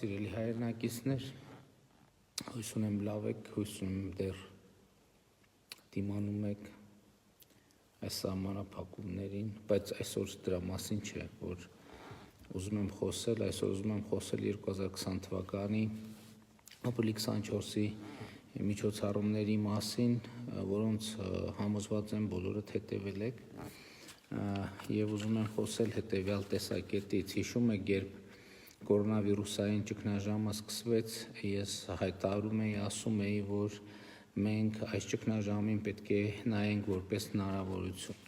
Սիրելի հայրենակիցներ, հույս ունեմ լավ եք, հույս ունեմ դեռ դիմանում եք այս սահմանափակումներին, բայց այսօր դրա մասին չէ, որ ուզում եմ խոսել, այսօր ուզում եմ խոսել 2020 թվականի ապրիլի 24-ի միջոցառումների մասին, որոնց համոզված եմ բոլորդ հետևել եք, եւ ուզում եմ խոսել հետեւյալ տեսակետից։ Հիշում եք, երբ կորոնավիրուսային ճգնաժամը սկսվեց, ես հայտարարում էի, ասում էի, որ մենք այս ճգնաժամին պետք է նայենք որպես հնարավորություն։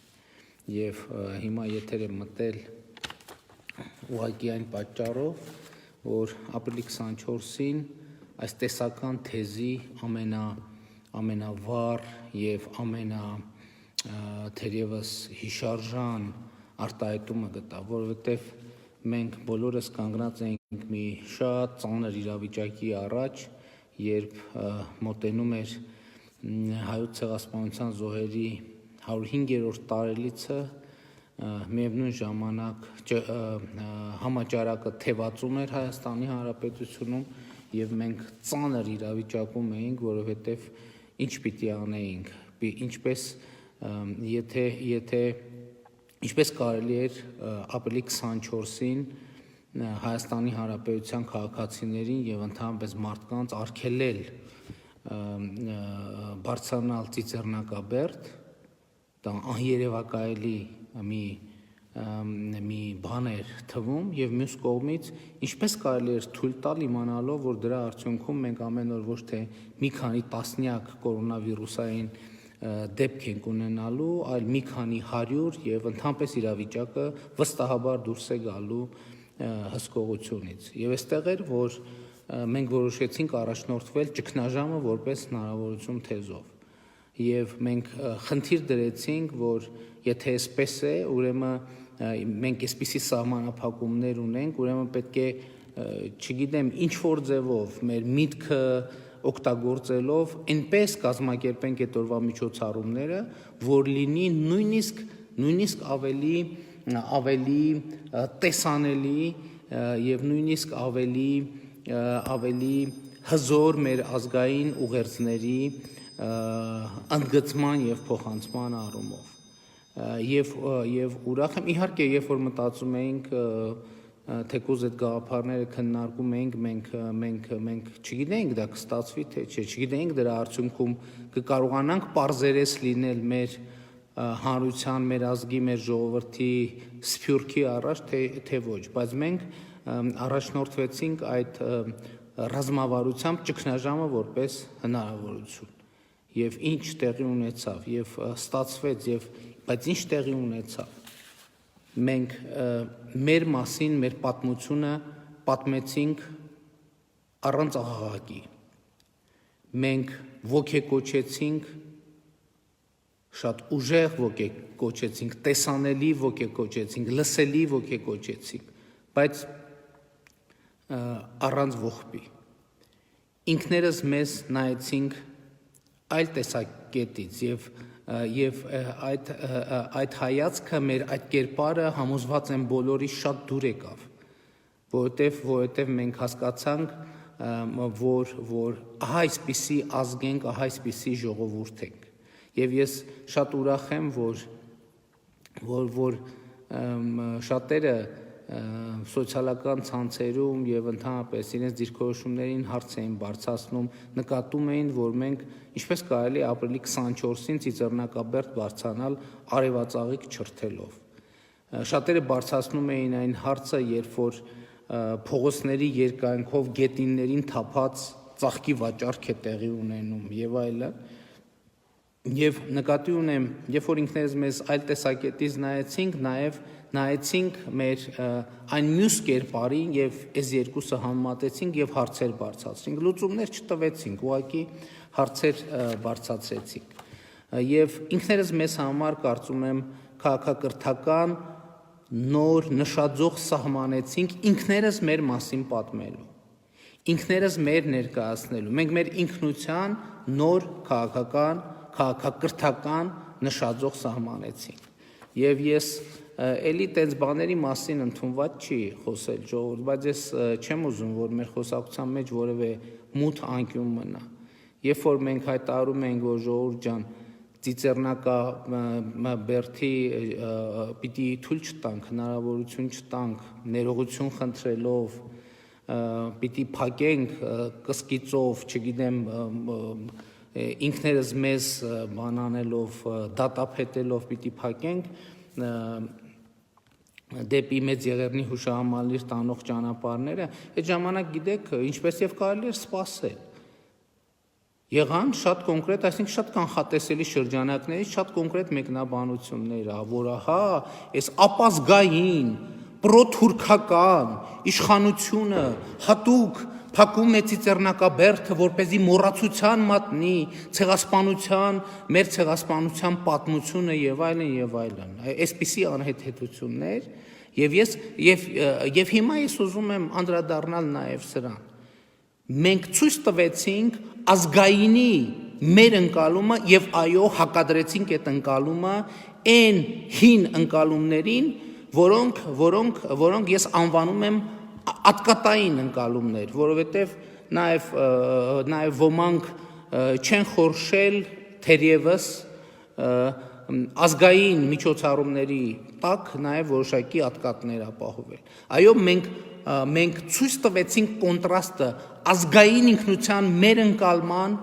Եվ հիմա եթեր եմ մտել ուղղակի այն պատճառով, որ ապրիլի 24-ին այս տեսական թեզի ամենավառ եւ թերևս հիշարժան արտահայտումը գտա, որովհետեւ մենք բոլորս կանգնած էինք մի շատ ծանր իրավիճակի առաջ, երբ մոտենում էր հայոց ցեղասպանության զոհերի 105-րդ տարելիցը, միևնույն ժամանակ համաճարակը թևածում էր Հայաստանի Հանրապետությունում եւ մենք ծանր իրավիճակում էինք, որովհետեւ ինչ պիտի անեինք, ինչպես կարելի էր ապրիլի 24-ին Հայաստանի Հանրապետության քաղաքացիներին եւ ընդհանրապես մարդկանց արգելել բարձրանալ Ծիծեռնակաբերդ, դա աներևակայելի մի բան էր թվում եւ մյուս կողմից ինչպես կարելի էր թույլ տալ իմանալով, որ դրա արդյունքում մենք ամեն օր ոչ թե մի քանի տասնյակ կորոնավիրուսային դեպք ենք ունենալու, այլ մի քանի 100 եւ ընդհանրապես իրավիճակը վստահաբար դուրս է գալու հսկողությունից։ Եվ այստեղ էր, որ մենք որոշեցինք առաջնորդվել ճգնաժամը որպես հնարավորություն թեզով։ Եվ մենք խնդիր դրեցինք, որ եթե այսպես է, ուրեմն մենք այսպիսի սահմանափակումներ ունենք, ուրեմն պետք է, չգիտեմ, ինչ որ ձևով մեր միտքը օգտագործելով այնպես կազմակերպենք այդ օրվա միջոցառումները, որ լինի նույնիսկ ավելի տեսանելի եւ նույնիսկ ավելի հզոր մեր ազգային ուղերձների ընդգծման եւ փոխանցման առումով։ Եվ ուրախ եմ, իհարկե, երբ որ մտածում էինք թեկուզ այդ գաղափարները քննարկում էինք, մենք չգիտեինք դա կստացվի թե չէ, չգիտեինք դրա արդյունքում կկարողանանք պարզերես լինել մեր հանրության, մեր ազգի, մեր ժողովրդի սփյուռքի առաջ, թե ոչ, բայց մենք առաջնորդվեցինք այդ ռազմավարությամբ ճգնաժամը որպես հնարավորություն։ Եվ ինչ տեղի ունեցավ, եւ ստացվեց, բայց ինչ տեղի ունեցավ։ Մենք մեր մասին, մեր պատմությունը պատմեցինք առանց աղաղակի։ Մենք ոգեկոչեցինք, շատ ուժեղ ոգեկոչեցինք, տեսանելի ոգեկոչեցինք, լսելի ոգեկոչեցինք, բայց առանց ողբի։ Ինքներս մեզ նայեցինք այլ տեսակետից եւ այդ հայացքը մեր այդ կերպարը համոզված եմ բոլորի շատ դուր եկավ, որովհետեւ մենք հասկացանք, որ ահա այսպիսի ազգ ենք, ահա այսպիսի ժողովուրդ ենք։ Եվ ես շատ ուրախ եմ, որ շատերը սոցիալական ցանցերում եւ ընդհանրապես իրենց դիրքորոշումներին հարց էին բարձրացնում, նկատում էին, որ մենք ինչպես կարելի է ապրիլի 24-ին Ծիծեռնակաբերդ բարձրանալ արևածաղիկ չրթելով։ Շատերը բարձրացնում էին այն հարցը, երբ որ փողոցների երկայնքով գետիններին թափած ծաղկի վաճառք է տեղի ունենում եւ այլն։ Եվ նկատի ունեմ, երբ որ ինքներս մեզ այլ տեսակետից նայեցինք, նաեւ նայեցինք մեր այն մյուս կերպարին եւ այս երկուսը համեմատեցինք եւ հարցեր բարձրացրինք։ Լուծումներ չտվեցինք, ուղղակի հարցեր բարձրացրեցինք։ Եվ ինքներս մեզ համար կարծում եմ քաղաքակրթական նոր նշաձող սահմանեցինք ինքներս մեր մասին պատմելու, ինքներս մեր ներկայացնելու։ Մենք մեր ինքնության նոր քաղաքակրթական նշաձող սահմանեցինք։ Եվ ես էլի տենց բաների մասին ընդունված չի խոսել ժողովուրդ, բայց ես չեմ ուզում, որ մեր խոսակցության մեջ որևէ մութ անկյուն մնա։ Երբ որ մենք հայտարարում ենք, որ ժողովուրդ ջան, ծիծեռնակա բերդի պիտի թույլ չտանք, հնարավորություն չտանք, ներողություն խնդրելով, պիտի փակենք կսկիծով, չգիտեմ, ինքներս մեզ բան անելով, դատապետելով պիտի փակենք դեպի մեծ եղեռնի հուշահամալիր տանող ճանապարհները, այդ ժամանակ գիտեք, ինչպես եւ կարելի էր սպասել։ Եղան շատ կոնկրետ, այսինքն շատ կանխատեսելի շրջանակներից շատ կոնկրետ մեկնաբանություններ, որ ահա, այս ապազգային, պրոթուրքական իշխանությունը հատուկ փակում է ծիծեռնակաբերդը, որպեսզի մոռացության մատնի ցեղասպանության, մեր ցեղասպանության պատմությունը եւ այլն, այսպիսի անհեթեթություններ, եւ հիմա ես ուզում եմ անդրադառնալ նաեւ սրան։ Մենք ցույց տվեցինք ազգայինի մեր ընկալումը եւ այո հակադրեցինք այդ ընկալումը այն հին ընկալումներին, որոնք ես անվանում եմ ատկատային ընկալումներ, որովհետեւ նաեւ ոմանք չեն խորշել թերևս ազգային միջոցառումների տակ նաեւ որոշակի ատկատներ ապահովել։ Այո, մենք ցույց տվեցինք կոնտրաստը ազգային ինքնության մեր ընկալման,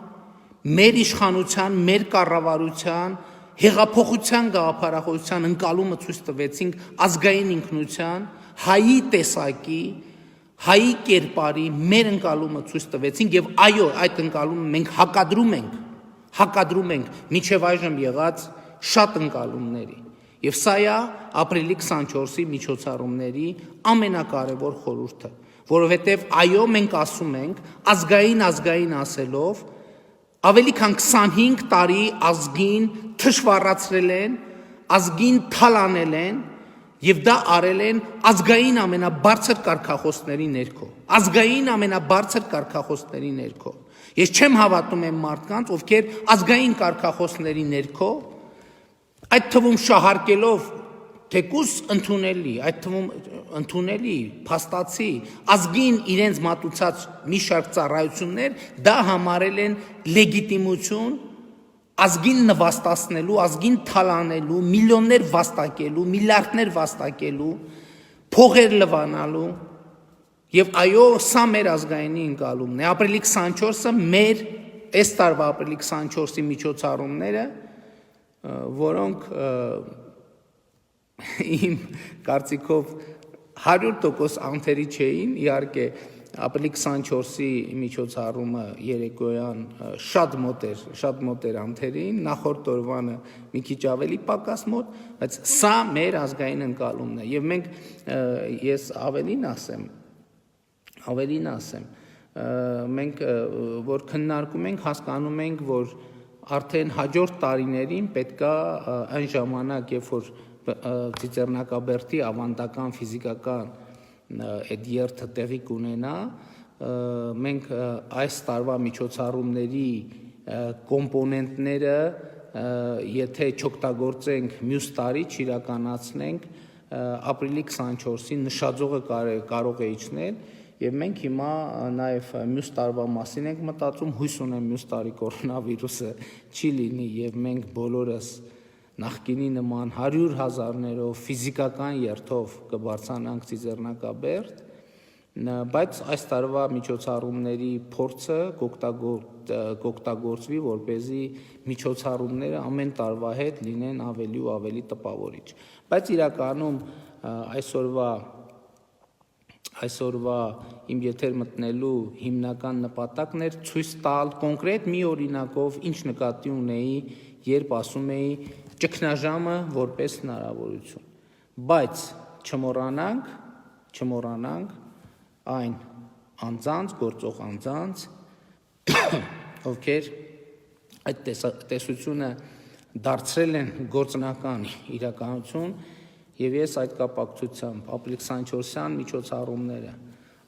մեր իշխանության, մեր կառավարության, հեղափոխության գաղափարախոսության ընկալումը ցույց տվեցինք ազգային ինքնության, հայի տեսակի, հայի կերպարի մեր ընկալումը ցույց տվեցինք եւ այո, այդ ընկալումը մենք հակադրում ենք մինչեւ այժմ եղած շատ ընկալումների։ Եվ սա է ապրիլի 24-ի միջոցառումների ամենակարևոր խորհուրդը, որովհետև այո մենք ասում ենք ազգային ասելով ավելի քան 25 տարի ազգին թշվառացրել են, ազգին թալանել են եւ դա արել են ազգային ամենաբարձր կարգախոսների ներքո, Ես չեմ հավատում եմ մարդկանց, ովքեր ազգային կարգախոսների ներքո այդ թվում շահարկելով թեկուզ ընդունելի, այդ թվում ընդունելի, փաստացի, ազգին իրենց մատուցած մի շարք ծառայություններ, դա համարել են լեգիտիմություն, ազգին նվաստացնելու, ազգին թալանելու, միլիոններ վաստակելու, միլիարդներ վաստակելու, փողեր լվանալու, եւ այո, սա մեր ազգայինի ընկալումն է, ապրիլի 24-ը մեր, այս տարվա ապրիլի 24-ի միջոցառումները, որոնք իմ կարծիքով 100% անթերի չէին, իհարկե ապրիլի 24-ի միջոցառումը երեկոյան շատ մոտ էր անթերին, նախորդ օրվանը մի քիչ ավելի պակաս մոտ, բայց սա մեր ազգային ընկալումն է, եւ մենք ես ավելին ասեմ, մենք որ քննարկում ենք, հասկանում ենք, որ արդեն հաջորդ տարիներին պետքա այն ժամանակ, երբ որ Ծիծեռնակաբերդի ավանդական ֆիզիկական այդ երթը տեղի կունենա, մենք այս տարվա միջոցառումների կոմպոնենտները, եթե չօգտագործենք մյուս տարի, չիրականացնենք, ապրիլի 24-ի նշաձողը կարող է իջնել, եւ մենք հիմա նաեւ մյուս տարվա մասին ենք մտածում, հույս ունեմ մյուս տարի կորոնավիրուսը չի լինի եւ մենք բոլորս նախկինի նման 100,000-ներով ֆիզիկական երթով կբարձրանանք Ծիծեռնակաբերդ, բայց այս տարվա միջոցառումների փորձը կօգտագործվի, որպեսզի միջոցառումները ամեն տարվա հետ լինեն ավելի ու ավելի տպավորիչ։ Բայց իրականում այսօրվա իմ եթեր մտնելու հիմնական նպատակն էր ցույց տալ կոնկրետ մի օրինակով ինչ նկատի ունեի, երբ ասում էի ճգնաժամը որպես հնարավորություն, բայց չմոռանանք այն անձանց, գործող անձանց, ովքեր այդ տեսությունը դարձրել են գործնական իրականություն, եւ ես այդ կապակցությամբ ապրիլի 24-յան միջոցառումները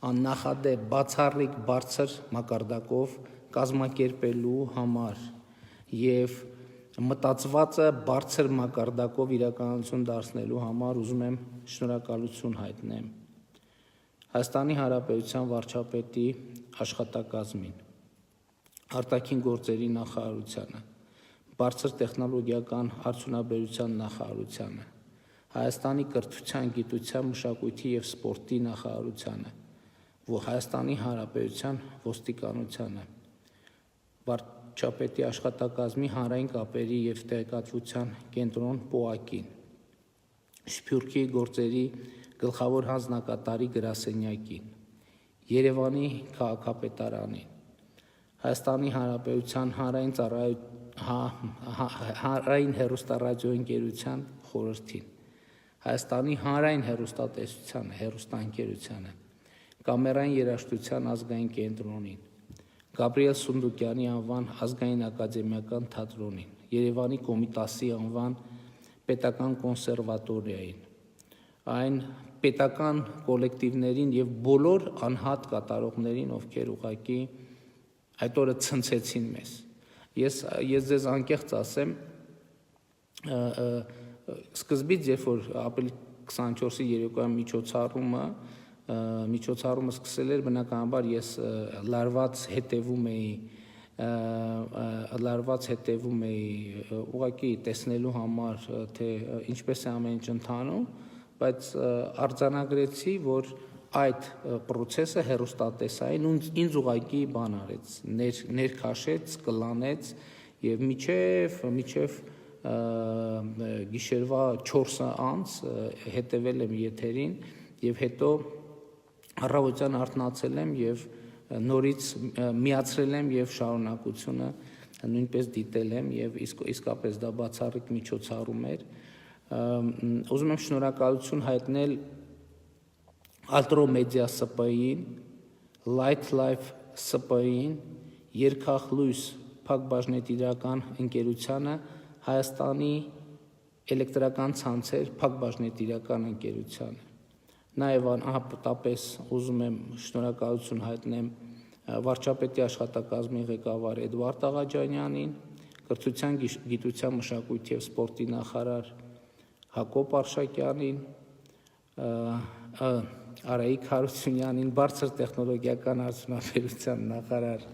աննախադեպ բացառիկ բարձր մակարդակով կազմակերպելու համար եւ մտածվածը բարձր մակարդակով իրականություն դարձնելու համար ուզում եմ շնորհակալություն հայտնեմ Հայաստանի Հանրապետության վարչապետի աշխատակազմին, արտաքին գործերի նախարարությանը, բարձր տեխնոլոգիական արդյունաբերության նախարարությանը, Հայաստանի կրթության, գիտության, մշակույթի և սպորտի նախարարությանը, Հայաստանի Հանրապետության ոստիկանությանը, վարչապետի աշխատակազմի հանրային կապերի և տեղեկատվության կենտրոն ՊՕԱԿ-ին, Սփյուռքի գործերի գլխավոր հանձնակատարի գրասենյակին, Երևանի քաղաքապետարանին, Հայաստանի Հանրապետության հանրային հեռուստառադիոընկերության խորհրդին, Հայաստանի հանրային հեռուստատեսության հեռուստաընկերությանը, Կամերային երաժշտության ազգային կենտրոնին, Գաբրիել Սունդուկյանի անվան ազգային ակադեմիական թատրոնին, Երևանի Կոմիտասի անվան պետական կոնսերվատորիային, այն պետական կոլեկտիվներին և բոլոր անհատ կատարողներին, ովքեր ուղղակի այդ օրը ցնցեցին մեզ։ Ես ձեզ անկեղծ ասեմ, սկզբից, երբ որ ապրիլի 24-ի երեկոյան միջոցառումը սկսել էր, բնականաբար ես լարված հետևում էի ուղղակի տեսնելու համար, թե ինչպես է ամեն ինչ ընթանում, բայց արձանագրեցի, որ այդ պրոցեսը հեռուստատեսային ինձ ուղղակի բան արեց, ներքաշեց, կլանեց և մինչև գիշերվա 4-ը անց հետևել եմ եթերին և հետո առավոտյան արթնացել եմ և նորից միացրել եմ և շարունակությունը նույնպես դիտել եմ և իսկապես դա բացառիկ միջոցառում էր։ Ուզում եմ շնորհակալություն հայտնել Ալտրոմեդիա ՍՊ-ին, Light Life ՍՊ-ին, Երկախլույս փակbaşնետիրական ընկերությանը, Հայաստանի էլեկտրական ցանցեր փակbaşնետիրական ընկերությանը։ Նաև անհապտապես ուզում եմ շնորհակալություն հայտնեմ վարչապետի աշխատակազմի ղեկավար Էդվարդ Աղաջանյանին, կրթության, գիտության, մշակույթի և սպորտի նախարար Հակոբ Արշակյանին, Արայիկ Հարությունյանին, բարձր տեխնոլոգիական արդյունաբերության նախարար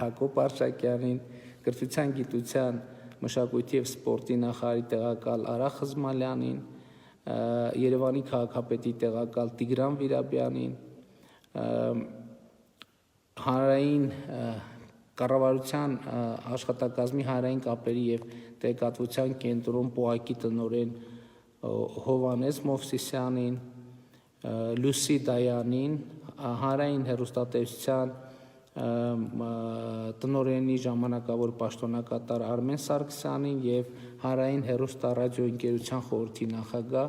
Հակոբ Արշակյանին, կրթության, գիտության, մշակույթի և սպորտի նախարարի տեղակալ Արա Խզմալյանին, Երևանի քաղաքապետի տեղակալ Տիգրան Վիրաբյանին, հանրային կառավարության աշխատակազմի հանրային կապերի և տեղեկատվության կենտրոն ՊՕԱԿ-ի տնօրեն Հովհաննես Մովսիսյանին, Լուսի Դայանին, հանրային հեռուստատեսության տնօրենի ժամանակավոր պաշտոնակատար Արմեն Սարգսյանին և հանրային հեռուստառադիոընկերության խորհրդի նախագահ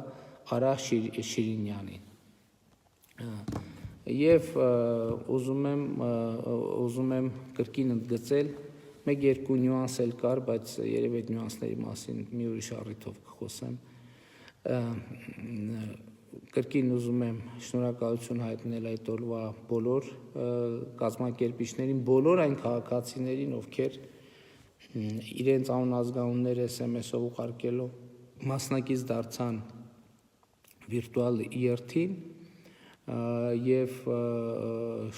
Արա Շիրինյանին։ Եվ ուզում եմ կրկին ընդգծել, մեկ-երկու նյուանս էլ կար, բայց երևի այդ նյուանսների մասին մի ուրիշ առիթով կխոսեմ։ Կրկին ուզում եմ շնորհակալություն հայտնել այդ օրվա բոլոր կազմակերպիչներին, բոլոր այն քաղաքացիներին, ովքեր իրենց անուն-ազգանունները SMS-ով ուղարկելով մասնակից դարձան վիրտուալ երթին և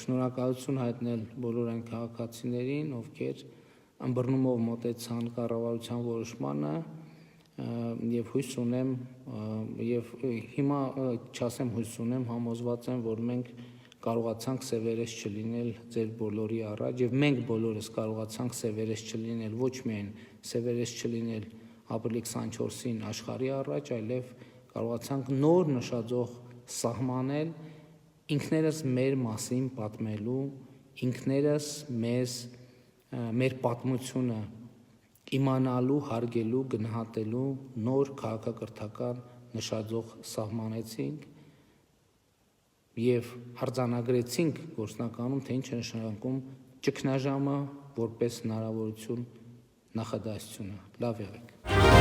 շնորհակալություն հայտնել բոլոր այն քաղաքացիներին, ովքեր ըմբռնումով մոտեցան կառավարության որոշմանը և հույս ունեմ և հիմա չասեմ հույս ունեմ, համոզված եմ, որ մենք կարողացանք սևերես չլինել ձեր բոլորի առաջ և մենք բոլորս կարողացանք սևերես չլինել, ոչ միայն սևերես չլինել ապրիլի 24-ին աշխարհի առաջ, այլև կարողացանք նոր նշաձող սահմանել ինքներս մեր մասին պատմելու, ինքներս մեր պատմությունը իմանալու, հարգելու, գնահատելու նոր քաղաքակրթական նշաձող սահմանեցինք և արձանագրեցինք գործնականում, թե ինչ է նշանակում ճգնաժամը որպես հնարավորություն նախադասությունը։ Լավ եղեք։